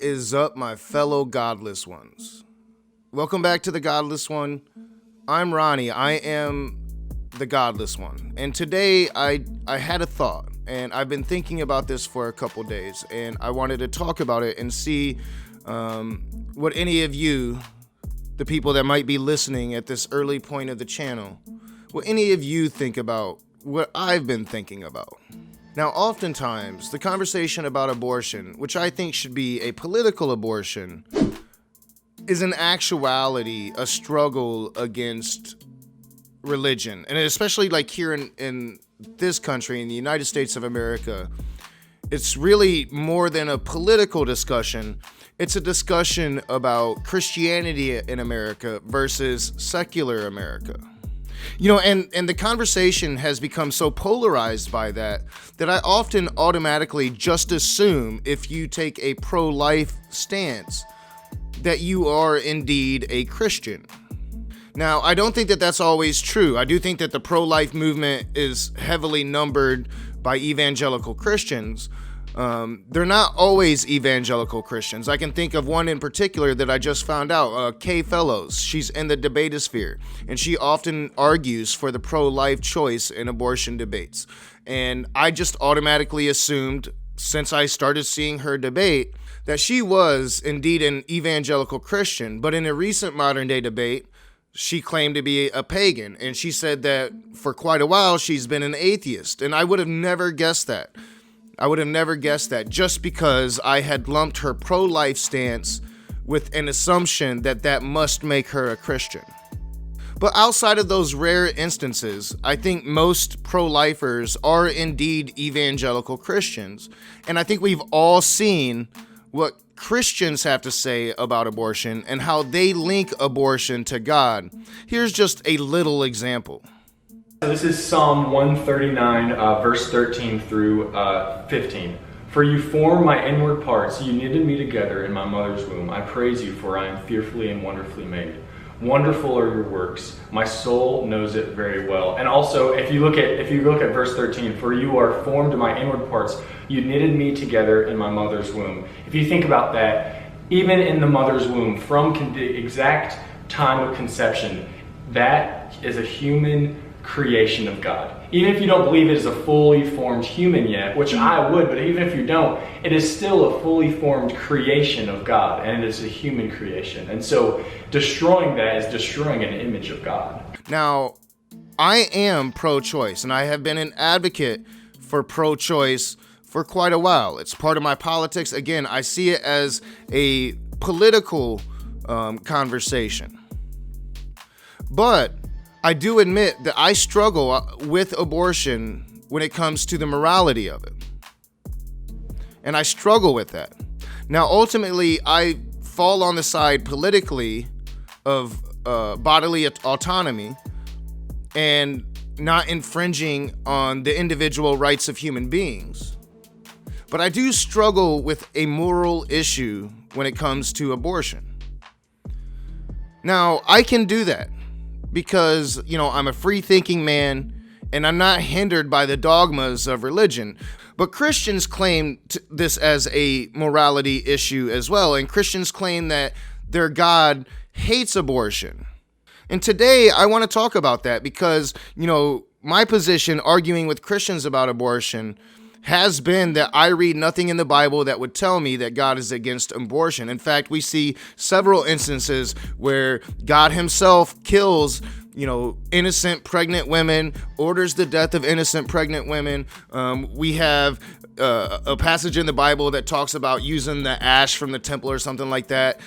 What is up, my fellow Godless Ones? Welcome back to the Godless One. I'm Ronnie. I am the Godless One. And today I had a thought, and I've been thinking about this for a couple days, and I wanted to talk about it and see what any of you, the people that might be listening at this early point of the channel, what any of you think about what I've been thinking about. Now, oftentimes, the conversation about abortion, which I think should be a political abortion, is in actuality a struggle against religion. And especially like here in this country, in the United States of America, it's really more than a political discussion. It's a discussion about Christianity in America versus secular America. You know, and the conversation has become so polarized by that I often automatically just assume if you take a pro-life stance that you are indeed a Christian. Now, I don't think that that's always true. I do think that the pro-life movement is heavily numbered by evangelical Christians. They're not always evangelical Christians. I can think of one in particular that I just found out, Kay Fellows. She's in the debatosphere, and she often argues for the pro-life choice in abortion debates. And I just automatically assumed, since I started seeing her debate, that she was indeed an evangelical Christian. But in a recent modern day debate, she claimed to be a pagan, and she said that for quite a while she's been an atheist. And I would have never guessed that. I would have never guessed that, just because I had lumped her pro-life stance with an assumption that that must make her a Christian. But outside of those rare instances, I think most pro-lifers are indeed evangelical Christians. And I think we've all seen what Christians have to say about abortion and how they link abortion to God. Here's just a little example. This is Psalm 139, verse 13 through 15. For you formed my inward parts, you knitted me together in my mother's womb. I praise you, for I am fearfully and wonderfully made. Wonderful are your works. My soul knows it very well. And also, if you look at verse 13, for you are formed in my inward parts, you knitted me together in my mother's womb. If you think about that, even in the mother's womb, from the exact time of conception, that is a human creation of God. Even if you don't believe it is a fully formed human yet, which I would, but even if you don't, it is still a fully formed creation of God, and it is a human creation. And so destroying that is destroying an image of God. Now, I am pro-choice, and I have been an advocate for pro-choice for quite a while. It's part of my politics. Again, I see it as a political conversation. But I do admit that I struggle with abortion when it comes to the morality of it. And I struggle with that. Now, ultimately, I fall on the side politically of bodily autonomy and not infringing on the individual rights of human beings. But I do struggle with a moral issue when it comes to abortion. Now, I can do that because, you know, I'm a free-thinking man and I'm not hindered by the dogmas of religion. But Christians claim this as a morality issue as well, and Christians claim that their God hates abortion. And today I want to talk about that because, you know, my position arguing with Christians about abortion has been that I read nothing in the Bible that would tell me that God is against abortion. In fact, we see several instances where God himself kills, you know, innocent pregnant women, orders the death of innocent pregnant women. We have a passage in the Bible that talks about using the ash from the temple or something like that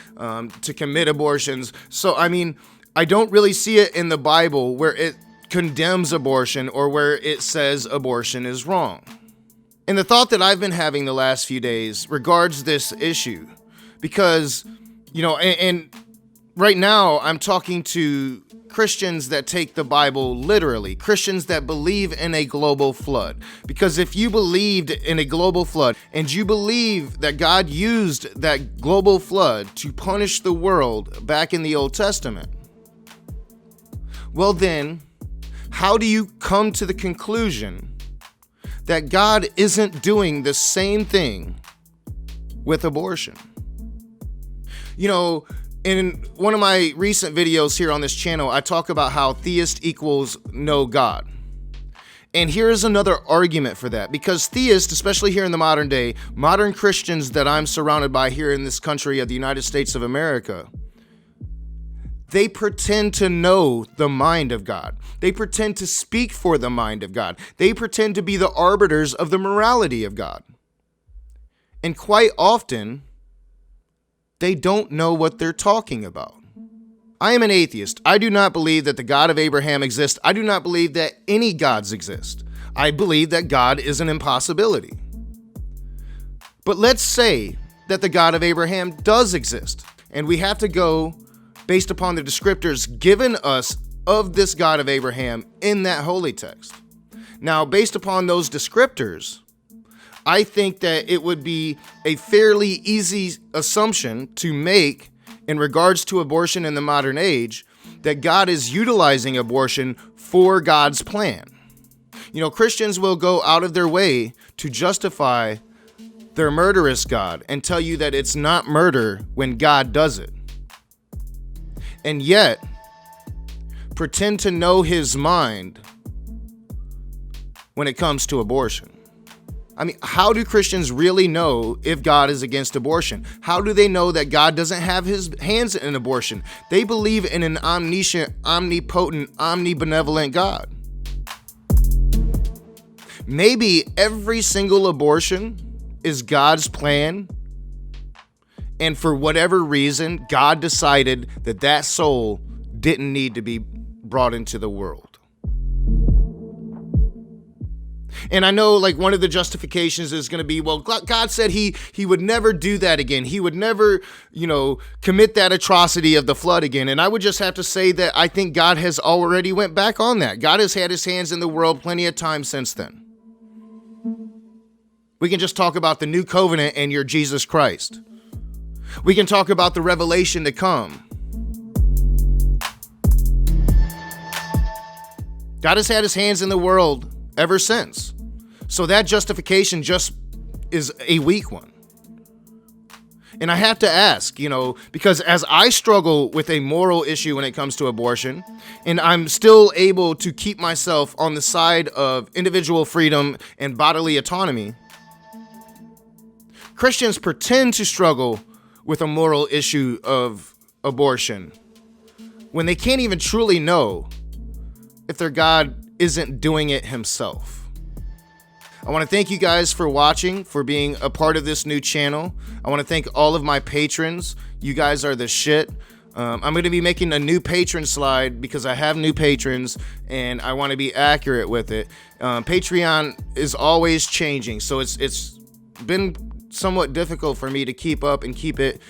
to commit abortions. So, I mean, I don't really see it in the Bible where it condemns abortion or where it says abortion is wrong. And the thought that I've been having the last few days regards this issue because, you know, and right now I'm talking to Christians that take the Bible literally, Christians that believe in a global flood. Because if you believed in a global flood and you believe that God used that global flood to punish the world back in the Old Testament, well then, how do you come to the conclusion that God isn't doing the same thing with abortion? You know, in one of my recent videos here on this channel, I talk about how theist equals no God. And here's another argument for that, because theists, especially here in the modern day, modern Christians that I'm surrounded by here in this country of the United States of America, they pretend to know the mind of God. They pretend to speak for the mind of God. They pretend to be the arbiters of the morality of God. And quite often, they don't know what they're talking about. I am an atheist. I do not believe that the God of Abraham exists. I do not believe that any gods exist. I believe that God is an impossibility. But let's say that the God of Abraham does exist, and we have to go based upon the descriptors given us of this God of Abraham in that holy text. Now, based upon those descriptors, I think that it would be a fairly easy assumption to make in regards to abortion in the modern age, that God is utilizing abortion for God's plan. You know, Christians will go out of their way to justify their murderous God and tell you that it's not murder when God does it. And yet, pretend to know his mind when it comes to abortion. I mean, how do Christians really know if God is against abortion? How do they know that God doesn't have his hands in abortion? They believe in an omniscient, omnipotent, omnibenevolent God. Maybe every single abortion is God's plan, and for whatever reason, God decided that that soul didn't need to be brought into the world. And I know, like, one of the justifications is going to be, well, God said he would never do that again. He would never, commit that atrocity of the flood again. And I would just have to say that I think God has already went back on that. God has had his hands in the world plenty of times since then. We can just talk about the new covenant and your Jesus Christ. We can talk about the revelation to come. God has had his hands in the world ever since. So that justification just is a weak one. And I have to ask, because as I struggle with a moral issue when it comes to abortion, and I'm still able to keep myself on the side of individual freedom and bodily autonomy, Christians pretend to struggle with a moral issue of abortion when they can't even truly know if their God isn't doing it himself. I want to thank you guys for watching, for being a part of this new channel. I want to thank all of my patrons. You guys are the shit. I'm going to be making a new patron slide because I have new patrons and I want to be accurate with it. Patreon is always changing, so it's been somewhat difficult for me to keep up and keep it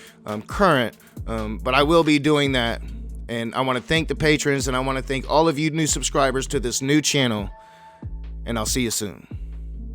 current, but I will be doing that. And I want to thank the patrons, and I want to thank all of you new subscribers to this new channel, and I'll see you soon.